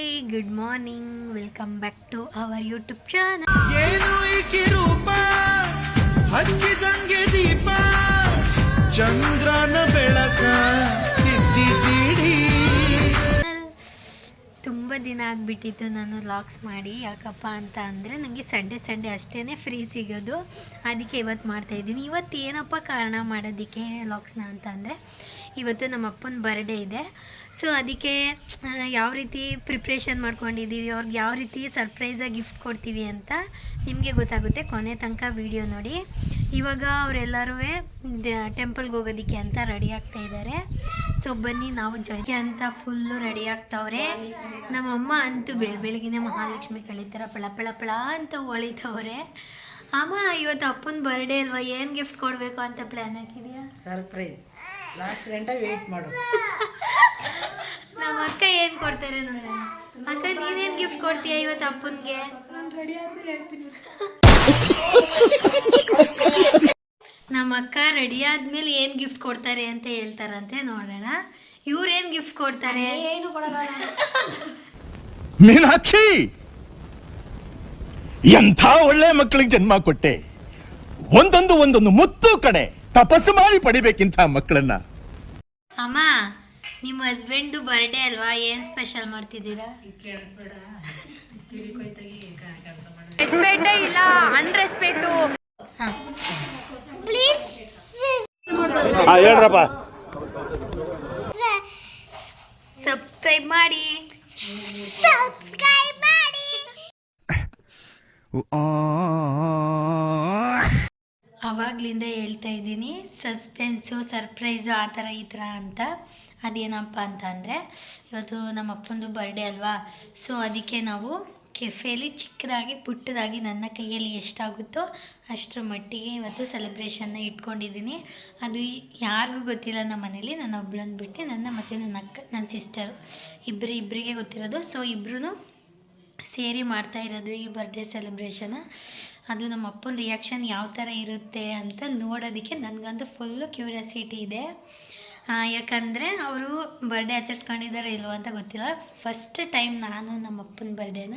Hi, good morning. Welcome back to our YouTube channel. ಏನು ಈಕೆ ರೂಪ ಹಚ್ಚಿದಂಗೆ ದೀಪ ಚಂದ್ರನ ಬೆಳಕ ತಿದ್ದಿದ್ದೀಡಿ. ತುಂಬ ದಿನ ಆಗಿಬಿಟ್ಟಿತ್ತು ನಾನು ವ್ಲಾಗ್ಸ್ ಮಾಡಿ. ಯಾಕಪ್ಪ ಅಂತ ಅಂದರೆ ನನಗೆ ಸಂಡೇ ಅಷ್ಟೇ ಫ್ರೀ ಸಿಗೋದು. ಅದಕ್ಕೆ ಇವತ್ತು ಮಾಡ್ತಾಯಿದ್ದೀನಿ. ಇವತ್ತು ಏನಪ್ಪ ಕಾರಣ ಮಾಡೋದಕ್ಕೆ ವ್ಲಾಗ್ಸ್ನ ಅಂತ ಅಂದರೆ, ಇವತ್ತು ನಮ್ಮ ಅಪ್ಪನ ಬರ್ಡೇ ಇದೆ. ಸೊ ಅದಕ್ಕೆ ಯಾವ ರೀತಿ ಪ್ರಿಪ್ರೇಷನ್ ಮಾಡ್ಕೊಂಡಿದ್ದೀವಿ, ಅವ್ರಿಗೆ ಯಾವ ರೀತಿ ಸರ್ಪ್ರೈಸಾಗಿ ಗಿಫ್ಟ್ ಕೊಡ್ತೀವಿ ಅಂತ ನಿಮಗೆ ಗೊತ್ತಾಗುತ್ತೆ. ಕೊನೆ ತನಕ ವಿಡಿಯೋ ನೋಡಿ. ಇವಾಗ ಅವರೆಲ್ಲರೂ ಟೆಂಪಲ್ಗೆ ಹೋಗೋದಕ್ಕೆ ಅಂತ ರೆಡಿ ಆಗ್ತಾಯಿದ್ದಾರೆ. ಸೊ ಬನ್ನಿ ನಾವು ಜಾಯ್ಗೆ ಅಂತ ಫುಲ್ಲು ರೆಡಿ ಆಗ್ತಾವ್ರೆ. ನಮ್ಮಮ್ಮ ಅಂತೂ ಬೆಳಗಿನ ಮಹಾಲಕ್ಷ್ಮಿ ಕಳೀತಾರ ಪಳ ಅಂತ ಹೊಳಿತವ್ರೆ. ಅಮ್ಮ, ಇವತ್ತು ಅಪ್ಪನ ಬರ್ಡೇ ಅಲ್ವಾ, ಏನು ಗಿಫ್ಟ್ ಕೊಡಬೇಕು ಅಂತ ಪ್ಲ್ಯಾನ್ ಹಾಕಿದ್ಯಾ? ಸರ್ಪ್ರೈಸ್, ಲಾಸ್ಟ್ ಗಂಟೆ ವೇಟ್ ಮಾಡು. ನಮ್ಮ ಅಕ್ಕ ಏನು ಕೊಡ್ತಾರೆ ನೋಡೋಣ. ಅಕ್ಕ, ನೀನೇನು ಗಿಫ್ಟ್ ಕೊಡ್ತೀಯ ಇವತ್ತು ಅಪ್ಪನಿಗೆ? ನಮ್ಮ ಅಕ್ಕ ರೆಡಿ ಆದ್ಮೇಲೆ ಏನು ಗಿಫ್ಟ್ ಕೊಡ್ತಾರೆ ಅಂತ ಹೇಳ್ತಾರಂತೆ, ನೋಡೋಣ. ಇವ್ರೇನು ಗಿಫ್ಟ್ ಕೊಡ್ತಾರೆ? ಏನು ಕೊಡಲ್ಲ. ಮೀನಾಕ್ಷಿ, ಎಂಥ ಒಳ್ಳೆ ಮಕ್ಕಳಿಗೆ ಜನ್ಮ ಕೊಟ್ಟೆ. ಒಂದೊಂದು ಮುತ್ತು ಕಡೆ ತಪಸ್ಸು ಮಾಡಿ ಪಡಿಬೇಕಿಂತ ಮಕ್ಕಳನ್ನ. ಅಮ್ಮ, ನಿಮ್ಮ ಹಸ್ಬೆಂಡು ಬರ್ಡೇ ಅಲ್ವಾ, ಏನು ಸ್ಪೆಷಲ್ ಮಾಡ್ತಿದ್ದೀರಾ? ರೆಸ್ಪೆಕ್ಟೇ ಇಲ್ಲ, ಅನ್ರೆಸ್ಪೆಕ್ಟು. ಹೇಳ್ರಪ್ಪ. ಸಬ್ಸ್ಕ್ರೈಬ್ ಮಾಡಿ. ಆವಾಗಲಿಂದ ಹೇಳ್ತಾ ಇದ್ದೀನಿ, ಸಸ್ಪೆನ್ಸು, ಸರ್ಪ್ರೈಸು, ಆ ಥರ ಈ ಥರ ಅಂತ. ಅದೇನಪ್ಪ ಅಂತ ಅಂದರೆ, ಇವತ್ತು ನಮ್ಮ ಅಪ್ಪಂದು ಬರ್ಡೇ ಅಲ್ವಾ. ಸೊ ಅದಕ್ಕೆ ನಾವು ಕೆಫೇಲಿ ಚಿಕ್ಕದಾಗಿ ಪುಟ್ಟದಾಗಿ ನನ್ನ ಕೈಯಲ್ಲಿ ಎಷ್ಟಾಗುತ್ತೋ ಅಷ್ಟರ ಮಟ್ಟಿಗೆ ಇವತ್ತು ಸೆಲೆಬ್ರೇಷನ್ನ ಇಟ್ಕೊಂಡಿದ್ದೀನಿ. ಅದು ಯಾರಿಗೂ ಗೊತ್ತಿಲ್ಲ ನಮ್ಮ ಮನೇಲಿ, ನನ್ನ ಒಬ್ಬಳನ್ನು ಬಿಟ್ಟು ನನ್ನ ಮತ್ತು ನನ್ನ ಅಕ್ಕ, ನನ್ನ ಸಿಸ್ಟರು ಇಬ್ಬರಿಗೆ ಗೊತ್ತಿರೋದು. ಸೊ ಇಬ್ಬರೂ ಸೇರಿ ಮಾಡ್ತಾ ಇರೋದು ಈ ಬರ್ಡೇ ಸೆಲೆಬ್ರೇಷನ. ಅದು ನಮ್ಮ ಅಪ್ಪನ ರಿಯಾಕ್ಷನ್ ಯಾವ ಥರ ಇರುತ್ತೆ ಅಂತ ನೋಡೋದಕ್ಕೆ ನನಗಂತೂ ಫುಲ್ಲು ಕ್ಯೂರಿಯಾಸಿಟಿ ಇದೆ. ಯಾಕಂದರೆ ಅವರು ಬರ್ಡೇ ಆಚರಿಸ್ಕೊಂಡಿದ್ದಾರೆ ಇಲ್ವೋ ಅಂತ ಗೊತ್ತಿಲ್ಲ. ಫಸ್ಟ್ ಟೈಮ್ ನಾನು ನಮ್ಮ ಅಪ್ಪನ ಬರ್ಡೇನ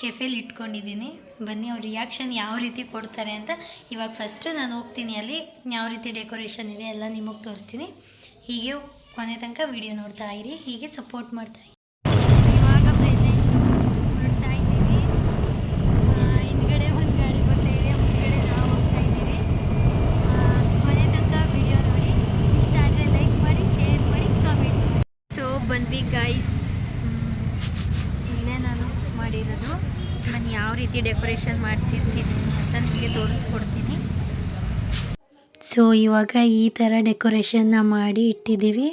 ಕೆಫೇಲಿ ಇಟ್ಕೊಂಡಿದ್ದೀನಿ. ಬನ್ನಿ ಅವ್ರ ರಿಯಾಕ್ಷನ್ ಯಾವ ರೀತಿ ಕೊಡ್ತಾರೆ ಅಂತ. ಇವಾಗ ಫಸ್ಟು ನಾನು ಹೋಗ್ತೀನಿ, ಅಲ್ಲಿ ಯಾವ ರೀತಿ ಡೆಕೋರೇಷನ್ ಇದೆ ಎಲ್ಲ ನಿಮಗೆ ತೋರಿಸ್ತೀನಿ. ಹೀಗೆ ಕೊನೆ ತನಕ ವಿಡಿಯೋ ನೋಡ್ತಾ ಇರಿ, ಹೀಗೆ ಸಪೋರ್ಟ್ ಮಾಡ್ತಾ ಇರಿ. ಇವಾಗ ಪ್ರೆಸೆಂಟ್ ನೋಡ್ತಾ ಇದ್ದೀವಿ, ಹಿಂದ್ಗಡೆ ಒಂದು ಗಾಡಿ ಬರ್ತಾ ಇದೆ, ಮುಂದ್ಗಡೆ ನಾವು ಹೋಗ್ತಾ ಇದ್ದೀವಿ. ಕೊನೆ ತನಕ ವಿಡಿಯೋ ನೋಡಿ. ಇಷ್ಟ ಆದರೆ ಲೈಕ್ ಮಾಡಿ, ಶೇರ್ ಮಾಡಿ, ಕಾಮೆಂಟ್ ಮಾಡಿ. ಸೊ ಬಂದ್ವಿ ಗೈಸ್, ಇಲ್ಲೇ ನಾನು ಮಾಡಿರೋದು. ನಾನು ಯಾವ ರೀತಿ ಡೆಕೋರೇಷನ್ ಮಾಡಿಸಿರ್ತೀನಿ ಅಂತ ನಿಮಗೆ ತೋರಿಸ್ಕೊಡ್ತೀನಿ. ಸೊ ಇವಾಗ ಈ ಥರ ಡೆಕೋರೇಷನ್ನ ಮಾಡಿ ಇಟ್ಟಿದ್ದೀವಿ.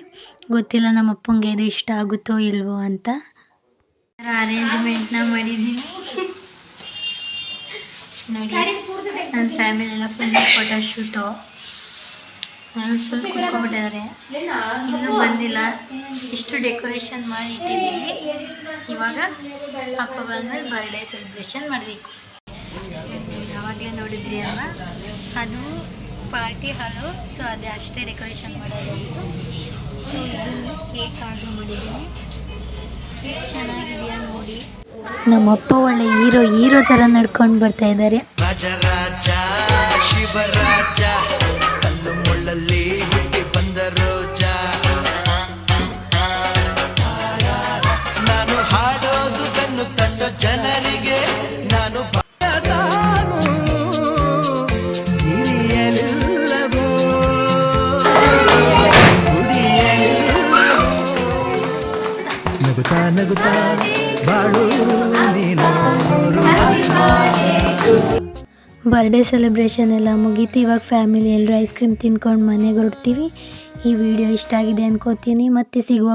ಗೊತ್ತಿಲ್ಲ ನಮ್ಮ ಅಪ್ಪಂಗೆ ಇದು ಇಷ್ಟ ಆಗುತ್ತೋ ಇಲ್ವೋ ಅಂತ. ಅರೇಂಜ್ಮೆಂಟ್ನ ಮಾಡಿದ್ದೀನಿ ನೋಡಿ. ನನ್ನ ಫ್ಯಾಮಿಲಿ ಎಲ್ಲ ಫುಲ್ ಫೋಟೋಶೂಟು. ನಾನು ಫುಲ್ ಕುತ್ಕೊಂಡ್ಬಿಟ್ಟಿದ್ದಾರೆ, ಇನ್ನೂ ಬಂದಿಲ್ಲ. ಇಷ್ಟು ಡೆಕೋರೇಷನ್ ಮಾಡಿ ಇಟ್ಟಿದ್ದೀವಿ. ಇವಾಗ ಅಪ್ಪ ಬಂದಮೇಲೆ ಬರ್ಡೇ ಸೆಲೆಬ್ರೇಷನ್ ಮಾಡಬೇಕು. ಆವಾಗಲೇ ನೋಡಿದ್ರಿ ಅಲ್ವಾ, ಅದು ಪಾರ್ಟಿ ಹಾಲು. ಸೊ ಅದೇ ಅಷ್ಟೇ ಡೆಕೋರೇಷನ್ ಮಾಡೋದು. ಸೊ ಇದು ಕೇಕ್ ಆರ್ಡ್ರ್ ಮಾಡಿದ್ದೀನಿ. ಕೇಕ್ ಚೆನ್ನಾಗಿದೆಯಾ ನೋಡಿ. ನಮ್ಮಪ್ಪ ಒಳ್ಳೆ ಹೀರೋ ಥರ ನಡ್ಕೊಂಡು ಬರ್ತಾ ಇದ್ದಾರೆ. ರಾಜ ಶಿವರಾಜ ಕಲ್ಲು ಮುಳ್ಳಲ್ಲಿ ಹುಟ್ಟಿ ಬಂದ ರೋಜ. ನಾನು ಹಾಡೋದು ಕಣ್ಣು ತಟ್ಟೋ ಜನರಿಗೆ ನಾನು ನಗುತ್ತಾ ಬಾಳು ನೀನು. ಬರ್ಡೇ ಸೆಲೆಬ್ರೇಷನ್ ಎಲ್ಲ ಮುಗೀತು. ಇವಾಗ ಫ್ಯಾಮಿಲಿ ಎಲ್ಲರೂ ಐಸ್ ಕ್ರೀಮ್ ತಿನ್ಕೊಂಡು ಮನೆಗೆ ಹೊರಡ್ತೀವಿ. ಈ ವಿಡಿಯೋ ಇಷ್ಟ ಆಗಿದೆ ಅನ್ಕೋತೀನಿ. ಮತ್ತೆ ಸಿಗುವ